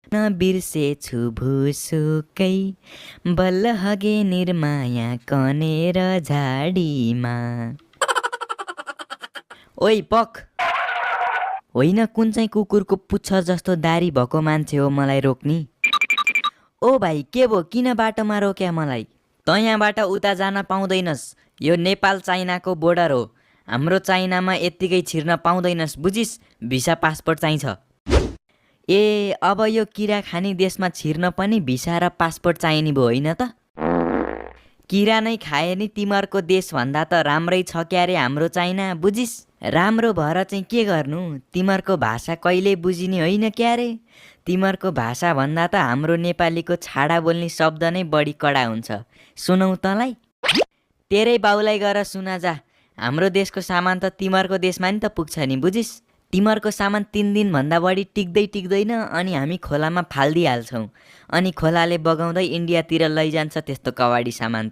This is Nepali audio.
नबिर्सेछु भुसुकै बल्ल हगे निर्माया कनेर झाडीमा। ओइ पक, होइन कुन चाहिँ कुकुरको पुच्छ जस्तो दारी भएको मान्छे हो मलाई रोक्नी? ओ भाइ के भो, किन बाटोमा रोक्या मलाई? त यहाँबाट उता जान पाउँदैनस्, यो नेपाल चाइनाको बोर्डर हो। हाम्रो चाइनामा यत्तिकै छिर्न पाउँदैनस् बुझिस्, भिसा पासपोर्ट चाहिन्छ। ए अब यो किरा खाने देशमा छिर्न पनि भिसा र पासपोर्ट चाहिने भयो होइन त? किरा नै खाए नि तिमीहरूको देशभन्दा त राम्रै छ क्यारे हाम्रो चाइना बुझिस्। राम्रो भएर चाहिँ के गर्नु, तिमीहरूको भाषा कहिल्यै बुझिने होइन क्यारे। तिमीहरूको भाषा भन्दा त हाम्रो नेपालीको छाडा बोल्ने शब्द नै बढी कडा हुन्छ। सुनौ तँलाई? तेरै बाउलाई गर सुना जा। हाम्रो देशको सामान त तिमीहरूको देशमा नि त पुग्छ नि बुझिस्। तिमीहरूको सामान 3 दिनभन्दा बढी टिक्दैन अनि हामी खोलामा फालिदिइहाल्छौँ। अनि खोलाले बगाउँदै इन्डियातिर लैजान्छ त्यस्तो कवाडी सामान त।